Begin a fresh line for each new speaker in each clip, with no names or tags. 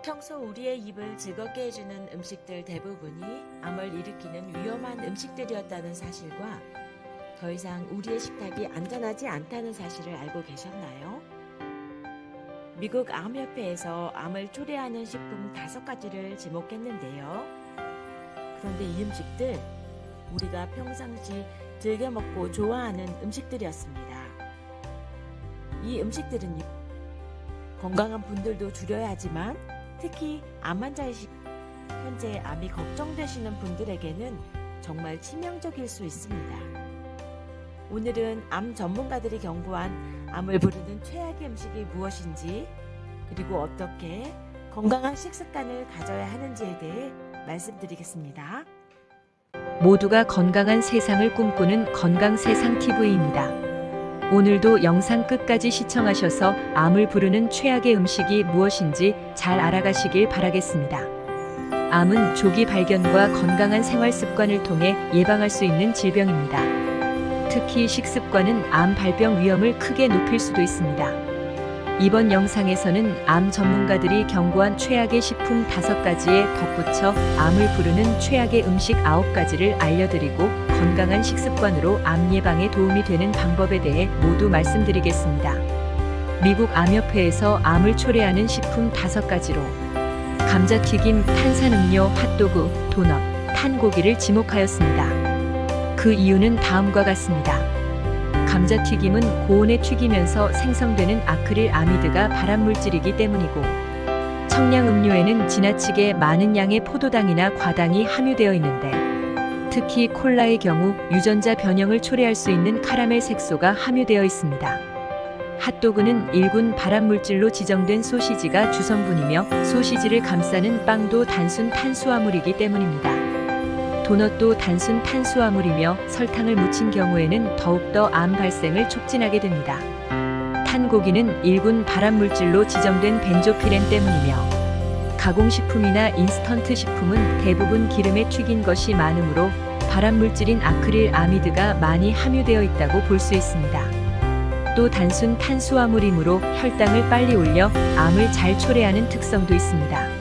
평소 우리의 입을 즐겁게 해주는 음식들 대부분이 암을 일으키는 위험한 음식들이었다는 사실과 더 이상 우리의 식탁이 안전하지 않다는 사실을 알고 계셨나요? 미국 암협회에서 암을 초래하는 식품 5가지를 지목했는데요. 그런데 이 음식들, 우리가 평상시 즐겨 먹고 좋아하는 음식들이었습니다. 이 음식들은 건강한 분들도 줄여야 하지만 특히 암 환자이신 현재 암이 걱정되시는 분들에게는 정말 치명적일 수 있습니다. 오늘은 암 전문가들이 경고한 암을 부르는 최악의 음식이 무엇인지, 그리고 어떻게 건강한 식습관을 가져야 하는지에 대해 말씀드리겠습니다.
모두가 건강한 세상을 꿈꾸는 건강세상TV입니다. 오늘도 영상 끝까지 시청하셔서 암을 부르는 최악의 음식이 무엇인지 잘 알아가시길 바라겠습니다. 암은 조기 발견과 건강한 생활 습관을 통해 예방할 수 있는 질병입니다. 특히 식습관은 암 발병 위험을 크게 높일 수도 있습니다. 이번 영상에서는 암 전문가들이 경고한 최악의 식품 5가지에 덧붙여 암을 부르는 최악의 음식 9가지를 알려드리고 건강한 식습관으로 암 예방에 도움이 되는 방법에 대해 모두 말씀드리겠습니다. 미국 암협회에서 암을 초래하는 식품 5가지로 감자튀김, 탄산음료, 핫도그, 도넛, 탄 고기를 지목하였습니다. 그 이유는 다음과 같습니다. 감자튀김은 고온에 튀기면서 생성되는 아크릴 아미드가 발암물질이기 때문이고, 청량음료에는 지나치게 많은 양의 포도당이나 과당이 함유되어 있는데, 특히 콜라의 경우 유전자 변형을 초래할 수 있는 카라멜 색소가 함유되어 있습니다. 핫도그는 일군 발암물질로 지정된 소시지가 주성분이며, 소시지를 감싸는 빵도 단순 탄수화물이기 때문입니다. 도넛도 단순 탄수화물이며 설탕을 묻힌 경우에는 더욱더 암 발생을 촉진하게 됩니다. 탄 고기는 일군 발암물질로 지정된 벤조피렌 때문이며, 가공식품이나 인스턴트 식품은 대부분 기름에 튀긴 것이 많으므로 발암물질인 아크릴 아미드가 많이 함유되어 있다고 볼 수 있습니다. 또 단순 탄수화물이므로 혈당을 빨리 올려 암을 잘 초래하는 특성도 있습니다.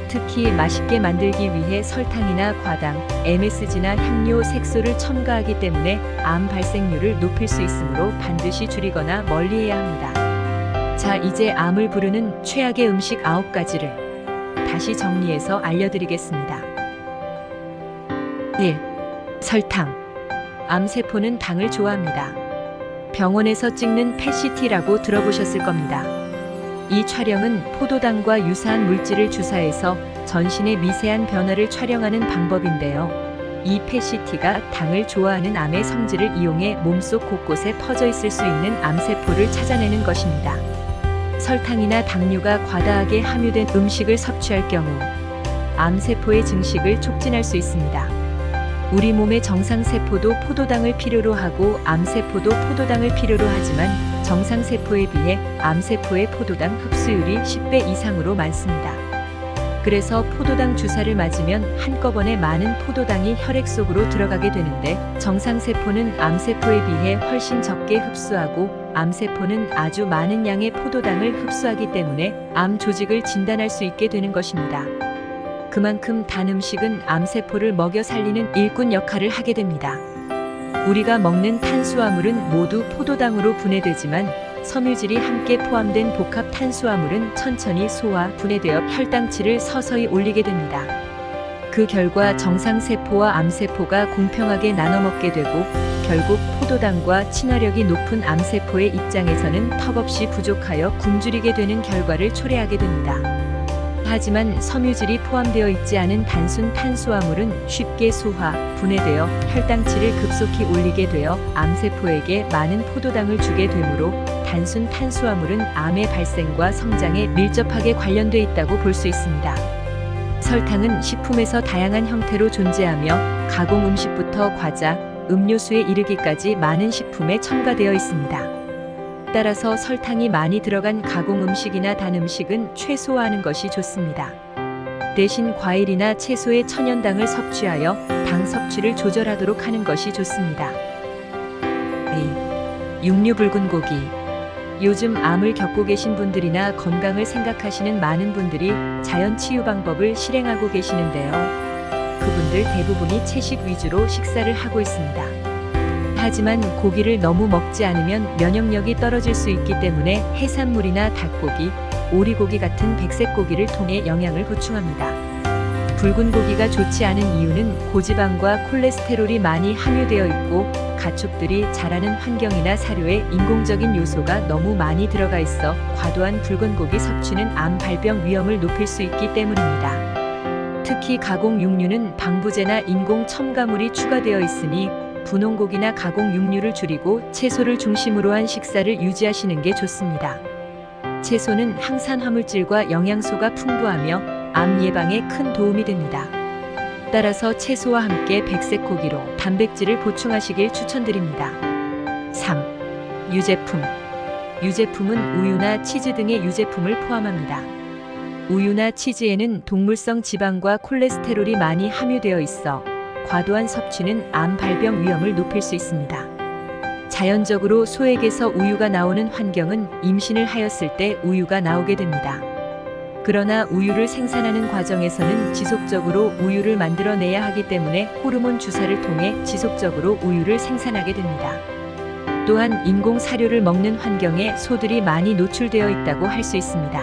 특히 맛있게 만들기 위해 설탕이나 과당, MSG나 향료, 색소를 첨가하기 때문에 암 발생률을 높일 수 있으므로 반드시 줄이거나 멀리해야 합니다. 자, 이제 암을 부르는 최악의 음식 9가지를 다시 정리해서 알려드리겠습니다. 1. 설탕. 암세포는 당을 좋아합니다. 병원에서 찍는 펫CT라고 들어보셨을 겁니다. 이 촬영은 포도당과 유사한 물질을 주사해서 전신의 미세한 변화를 촬영하는 방법인데요. 이 펫CT가 당을 좋아하는 암의 성질을 이용해 몸속 곳곳에 퍼져 있을 수 있는 암세포를 찾아내는 것입니다. 설탕이나 당류가 과다하게 함유된 음식을 섭취할 경우 암세포의 증식을 촉진할 수 있습니다. 우리 몸의 정상세포도 포도당을 필요로 하고 암세포도 포도당을 필요로 하지만 정상세포에 비해 암세포의 포도당 흡수율이 10배 이상으로 많습니다. 그래서 포도당 주사를 맞으면 한꺼번에 많은 포도당이 혈액 속으로 들어가게 되는데, 정상세포는 암세포에 비해 훨씬 적게 흡수하고 암세포는 아주 많은 양의 포도당을 흡수하기 때문에 암 조직을 진단할 수 있게 되는 것입니다. 그만큼 단 음식은 암세포를 먹여 살리는 일꾼 역할을 하게 됩니다. 우리가 먹는 탄수화물은 모두 포도당으로 분해되지만 섬유질이 함께 포함된 복합 탄수화물은 천천히 소화, 분해되어 혈당치를 서서히 올리게 됩니다. 그 결과 정상세포와 암세포가 공평하게 나눠 먹게 되고 결국 포도당과 친화력이 높은 암세포의 입장에서는 턱없이 부족하여 굶주리게 되는 결과를 초래하게 됩니다. 하지만 섬유질이 포함되어 있지 않은 단순 탄수화물은 쉽게 소화, 분해되어 혈당치를 급속히 올리게 되어 암세포에게 많은 포도당을 주게 되므로 단순 탄수화물은 암의 발생과 성장에 밀접하게 관련돼 있다고 볼 수 있습니다. 설탕은 식품에서 다양한 형태로 존재하며 가공 음식부터 과자, 음료수에 이르기까지 많은 식품에 첨가되어 있습니다. 따라서 설탕이 많이 들어간 가공 음식이나 단 음식은 최소화하는 것이 좋습니다. 대신 과일이나 채소의 천연당을 섭취하여 당 섭취를 조절하도록 하는 것이 좋습니다. 2. 육류 붉은 고기. 요즘 암을 겪고 계신 분들이나 건강을 생각하시는 많은 분들이 자연 치유 방법을 실행하고 계시는데요. 그분들 대부분이 채식 위주로 식사를 하고 있습니다. 하지만 고기를 너무 먹지 않으면 면역력이 떨어질 수 있기 때문에 해산물이나 닭고기, 오리고기 같은 백색 고기를 통해 영양을 보충합니다. 붉은 고기가 좋지 않은 이유는 고지방과 콜레스테롤이 많이 함유되어 있고 가축들이 자라는 환경이나 사료에 인공적인 요소가 너무 많이 들어가 있어 과도한 붉은 고기 섭취는 암 발병 위험을 높일 수 있기 때문입니다. 특히 가공 육류는 방부제나 인공 첨가물이 추가되어 있으니 분홍고기나 가공 육류를 줄이고 채소를 중심으로 한 식사를 유지하시는 게 좋습니다. 채소는 항산 화물질과 영양소가 풍부하며 암 예방에 큰 도움이 됩니다. 따라서 채소와 함께 백색 고기로 단백질을 보충하시길 추천드립니다. 3. 유제품. 유제품은 우유나 치즈 등의 유제품을 포함합니다. 우유나 치즈에는 동물성 지방과 콜레스테롤이 많이 함유되어 있어 과도한 섭취는 암 발병 위험을 높일 수 있습니다. 자연적으로 소액에서 우유가 나오는 환경은 임신을 하였을 때 우유가 나오게 됩니다. 그러나 우유를 생산하는 과정에서는 지속적으로 우유를 만들어내야 하기 때문에 호르몬 주사를 통해 지속적으로 우유를 생산하게 됩니다. 또한 인공 사료를 먹는 환경에 소들이 많이 노출되어 있다고 할 수 있습니다.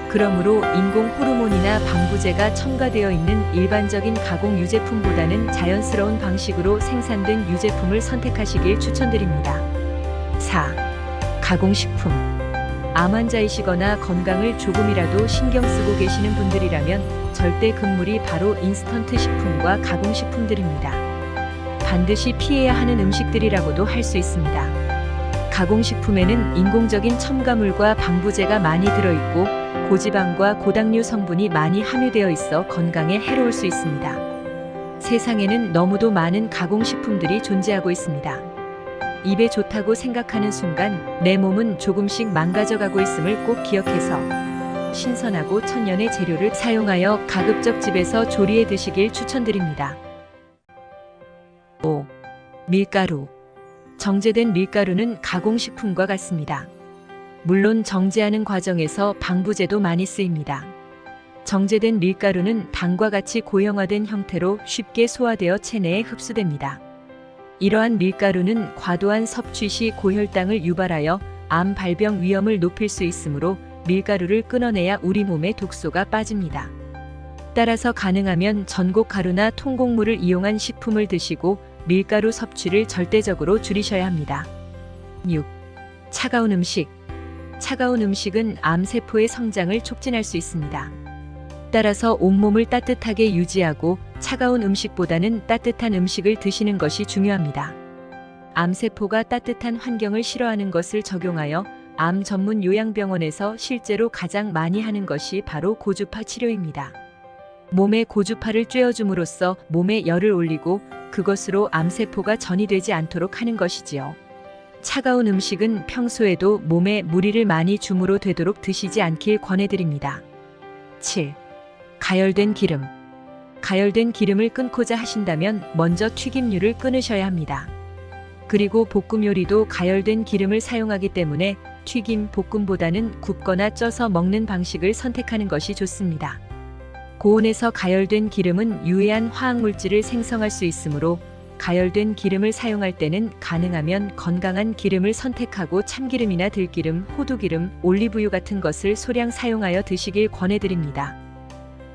그러므로 인공 호르몬이나 방부제가 첨가되어 있는 일반적인 가공 유제품보다는 자연스러운 방식으로 생산된 유제품을 선택하시길 추천드립니다. 4. 가공식품. 암 환자이시거나 건강을 조금이라도 신경 쓰고 계시는 분들이라면 절대 금물이 바로 인스턴트 식품과 가공식품들입니다. 반드시 피해야 하는 음식들이라고도 할 수 있습니다. 가공식품에는 인공적인 첨가물과 방부제가 많이 들어있고 고지방과 고당류 성분이 많이 함유되어 있어 건강에 해로울 수 있습니다. 세상에는 너무도 많은 가공식품들이 존재하고 있습니다. 입에 좋다고 생각하는 순간 내 몸은 조금씩 망가져가고 있음을 꼭 기억해서 신선하고 천연의 재료를 사용하여 가급적 집에서 조리해 드시길 추천드립니다. 5. 밀가루. 정제된 밀가루는 가공식품과 같습니다. 물론 정제하는 과정에서 방부제도 많이 쓰입니다. 정제된 밀가루는 당과 같이 고형화된 형태로 쉽게 소화되어 체내에 흡수됩니다. 이러한 밀가루는 과도한 섭취 시 고혈당을 유발하여 암 발병 위험을 높일 수 있으므로 밀가루를 끊어내야 우리 몸에 독소가 빠집니다. 따라서 가능하면 전곡가루나 통곡물을 이용한 식품을 드시고 밀가루 섭취를 절대적으로 줄이셔야 합니다. 6. 차가운 음식. 차가운 음식은 암세포의 성장을 촉진할 수 있습니다. 따라서 온몸을 따뜻하게 유지하고 차가운 음식보다는 따뜻한 음식을 드시는 것이 중요합니다. 암세포가 따뜻한 환경을 싫어하는 것을 적용하여 암 전문 요양병원에서 실제로 가장 많이 하는 것이 바로 고주파 치료입니다. 몸에 고주파를 쬐어줌으로써 몸에 열을 올리고 그것으로 암세포가 전이되지 않도록 하는 것이지요. 차가운 음식은 평소에도 몸에 무리를 많이 줌으로 되도록 드시지 않길 권해드립니다. 7. 가열된 기름. 가열된 기름을 끊고자 하신다면 먼저 튀김류를 끊으셔야 합니다. 그리고 볶음 요리도 가열된 기름을 사용하기 때문에 튀김, 볶음보다는 굽거나 쪄서 먹는 방식을 선택하는 것이 좋습니다. 고온에서 가열된 기름은 유해한 화학물질을 생성할 수 있으므로 가열된 기름을 사용할 때는 가능하면 건강한 기름을 선택하고 참기름이나 들기름, 호두기름, 올리브유 같은 것을 소량 사용하여 드시길 권해드립니다.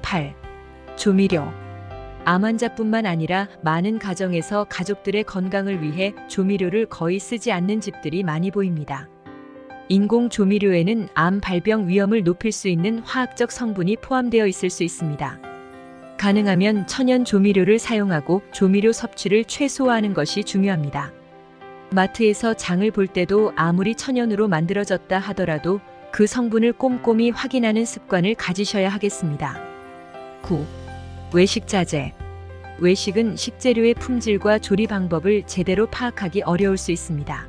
8. 조미료. 암 환자뿐만 아니라 많은 가정에서 가족들의 건강을 위해 조미료를 거의 쓰지 않는 집들이 많이 보입니다. 인공 조미료에는 암 발병 위험을 높일 수 있는 화학적 성분이 포함되어 있을 수 있습니다. 가능하면 천연 조미료를 사용하고 조미료 섭취를 최소화하는 것이 중요합니다. 마트에서 장을 볼 때도 아무리 천연으로 만들어졌다 하더라도 그 성분을 꼼꼼히 확인하는 습관을 가지셔야 하겠습니다. 9. 외식 자제. 외식은 식재료의 품질과 조리 방법을 제대로 파악하기 어려울 수 있습니다.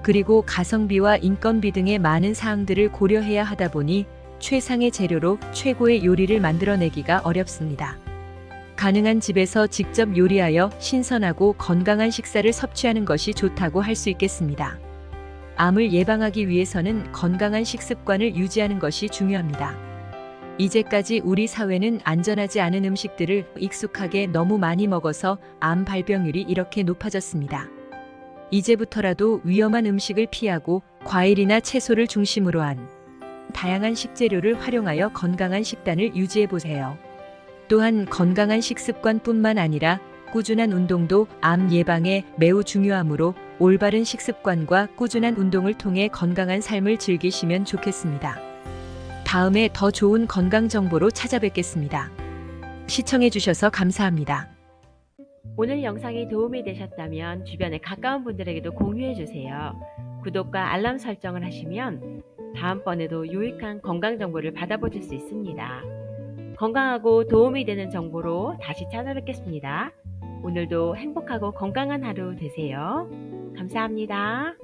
그리고 가성비와 인건비 등의 많은 사항들을 고려해야 하다 보니 최상의 재료로 최고의 요리를 만들어내기가 어렵습니다. 가능한 집에서 직접 요리하여 신선하고 건강한 식사를 섭취하는 것이 좋다고 할 수 있겠습니다. 암을 예방하기 위해서는 건강한 식습관을 유지하는 것이 중요합니다. 이제까지 우리 사회는 안전하지 않은 음식들을 익숙하게 너무 많이 먹어서 암 발병률이 이렇게 높아졌습니다. 이제부터라도 위험한 음식을 피하고 과일이나 채소를 중심으로 한 다양한 식재료를 활용하여 건강한 식단을 유지해 보세요. 또한 건강한 식습관뿐만 아니라 꾸준한 운동도 암 예방에 매우 중요하므로 올바른 식습관과 꾸준한 운동을 통해 건강한 삶을 즐기시면 좋겠습니다. 다음에 더 좋은 건강 정보로 찾아뵙겠습니다. 시청해 주셔서 감사합니다.
오늘 영상이 도움이 되셨다면 주변에 가까운 분들에게도 공유해 주세요. 구독과 알람 설정을 하시면 다음번에도 유익한 건강 정보를 받아보실 수 있습니다. 건강하고 도움이 되는 정보로 다시 찾아뵙겠습니다. 오늘도 행복하고 건강한 하루 되세요. 감사합니다.